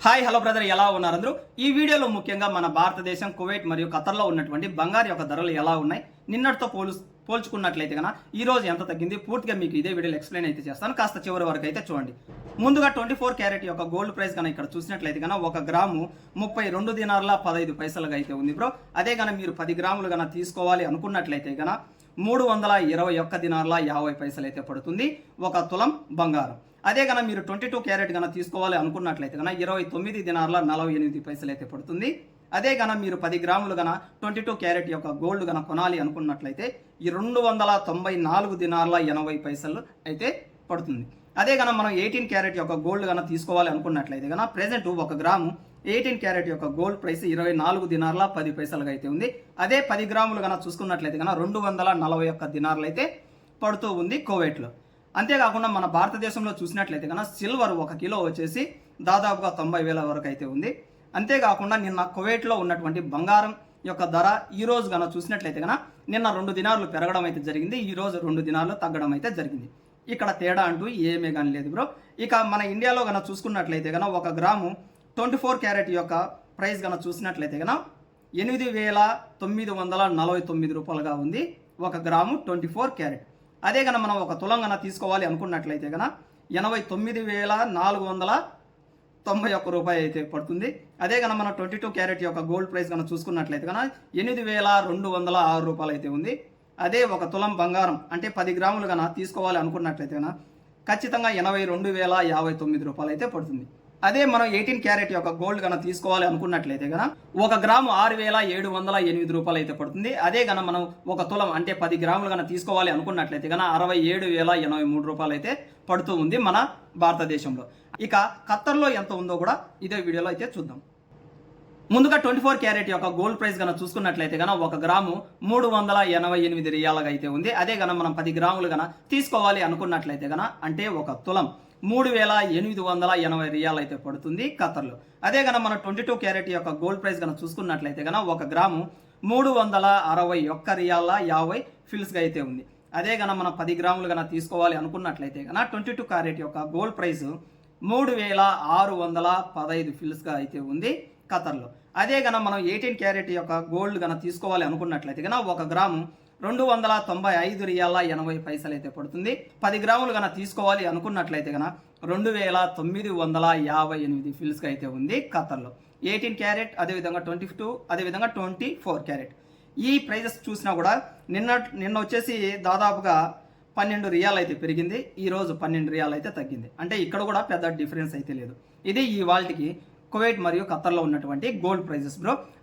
Hi hello brother, ఎలా ఉన్నారు అందరూ? ఈ వీడియోలో ముఖ్యంగా మన భారతదేశం, కువైట్ మరియు ఖతర్లో ఉన్నటువంటి బంగారు యొక్క ధరలు ఎలా ఉన్నాయి, నిన్నటితో పోల్చుకున్నట్లయితే కన్నా ఈ రోజు ఎంత తగ్గింది, పూర్తిగా మీకు ఇదే వీడియోలో ఎక్స్ప్లెయిన్ అయితే చేస్తాను. కాస్త చివరి వరకు అయితే చూడండి. ముందుగా 24 క్యారెట్ యొక్క గోల్డ్ ప్రైస్ కన్నా ఇక్కడ చూసినట్లయితే కన్నా 1 గ్రాము 32 దినార్ల 15 పైసలుగా అయితే ఉంది బ్రో. అదే కన్నా మీరు 10 గ్రాములు కన్నా తీసుకోవాలి అనుకున్నట్లయితే కన్నా 321 దినార్ల 50 పైసలు అయితే పడుతుంది 1 తులం బంగారం. అదే కన్నా మీరు 22 క్యారెట్ కన్నా తీసుకోవాలి అనుకున్నట్లయితే కన్నా 29 దినార్ల 48 పైసలు అయితే పడుతుంది. అదే కన్నా మీరు 10 గ్రాములు కన్నా 22 క్యారెట్ యొక్క గోల్డ్ కన్నా కొనాలి అనుకున్నట్లయితే 294 దినార్ల 80 పైసలు అయితే పడుతుంది. అదే కన్నా మనం 18 క్యారెట్ యొక్క గోల్డ్ కన్నా తీసుకోవాలి అనుకున్నట్లయితే కన్నా ప్రెసెంట్ 1 గ్రాము 18 క్యారెట్ యొక్క గోల్డ్ ప్రైస్ 24 దినార్ల 10 పైసలుగా అయితే ఉంది. అదే 10 గ్రాములు కన్నా చూసుకున్నట్లయితే కన్నా 241 దినార్లు అయితే పడుతూ ఉంది కువైట్లో. అంతేకాకుండా మన భారతదేశంలో చూసినట్లయితే కన్నా సిల్వర్ 1 కిలో వచ్చేసి దాదాపుగా 90,000 వరకు అయితే ఉంది. అంతేకాకుండా నిన్న కువైట్లో ఉన్నటువంటి బంగారం యొక్క ధర ఈ రోజు కన్నా చూసినట్లయితే కన్నా నిన్న 2 దినార్లు పెరగడం అయితే జరిగింది, ఈ రోజు 2 దినార్లు తగ్గడం అయితే జరిగింది. ఇక్కడ తేడా అంటూ ఏమీ కానీ లేదు బ్రో. ఇక మన ఇండియాలో కన్నా చూసుకున్నట్లయితే కన్నా 1 గ్రాము 24 క్యారెట్ యొక్క ప్రైస్ కన్నా చూసినట్లయితే కన్నా 8,949 రూపాయలుగా ఉంది 1 గ్రాము 24 క్యారెట్. అదే కన్నా మనం 1 తులం కన్నా తీసుకోవాలి అనుకున్నట్లయితే కన్నా 89,491 రూపాయలు అయితే పడుతుంది. అదే కన్నా మనం 22 క్యారెట్ యొక్క గోల్డ్ ప్రైస్ కన్నా చూసుకున్నట్లయితే కన్నా 8,206 రూపాయలు అయితే ఉంది. అదే 1 తులం బంగారం అంటే 10 గ్రాములు కన్నా తీసుకోవాలి అనుకున్నట్లయితే కన్నా ఖచ్చితంగా 82,059 రూపాయలు అయితే పడుతుంది. అదే మనం 18 క్యారెట్ యొక్క గోల్డ్ కన్నా తీసుకోవాలి అనుకున్నట్లయితే కన్నా 1 గ్రాము 6,708 రూపాయలు అయితే పడుతుంది. అదే కన్నా మనం 1 తులం అంటే 10 గ్రాములు కన్నా తీసుకోవాలి అనుకున్నట్లయితే కన్నా 67,083 రూపాయలు అయితే పడుతూ ఉంది మన భారతదేశంలో. ఇక ఖత్తర్లో ఎంత ఉందో కూడా ఇదే వీడియోలో అయితే చూద్దాం. ముందుగా 24 క్యారెట్ యొక్క గోల్డ్ ప్రైస్ కన్నా చూసుకున్నట్లయితే కన్నా 1 గ్రాము 388 రియాలుగా అయితే ఉంది. అదే కన్నా మనం 10 గ్రాములు కన్నా తీసుకోవాలి అనుకున్నట్లయితే కన్నా అంటే 1 తులం 3,880 రియాలు అయితే పడుతుంది ఖత్తర్లో. అదే కన్నా మనం 22 క్యారెట్ యొక్క గోల్డ్ ప్రైస్ కన్నా చూసుకున్నట్లయితే కన్నా 1 గ్రాము 361 రియాల 50 ఫిల్స్గా అయితే ఉంది. అదే కన్నా మనం 10 గ్రాములు కన్నా తీసుకోవాలి అనుకున్నట్లయితే కన్నా 22 క్యారెట్ యొక్క గోల్డ్ ప్రైస్ 3,615 ఫిల్స్గా అయితే ఉంది ఖత్తర్లో. అదే కన్నా మనం 18 క్యారెట్ యొక్క గోల్డ్ కన్నా తీసుకోవాలి అనుకున్నట్లయితే కన్నా 1 గ్రాము 295 రియాల 80 పైసలు అయితే పడుతుంది. 10 గ్రాములు కన్నా తీసుకోవాలి అనుకున్నట్లయితే కన్నా 2,958 ఫిల్స్గా అయితే ఉంది ఖత్తర్లో. 18 క్యారెట్ అదేవిధంగా 22 అదేవిధంగా 24 క్యారెట్ ఈ ప్రైజెస్ చూసినా కూడా నిన్న వచ్చేసి దాదాపుగా 12 రియాలు అయితే పెరిగింది, ఈ రోజు 12 రియాలు అయితే తగ్గింది. అంటే ఇక్కడ కూడా పెద్ద డిఫరెన్స్ అయితే లేదు. ఇది ఈ వాల్టికి కువైట్ మరియు ఖత్తర్లో ఉన్నటువంటి గోల్డ్ ప్రైజెస్ బ్రో.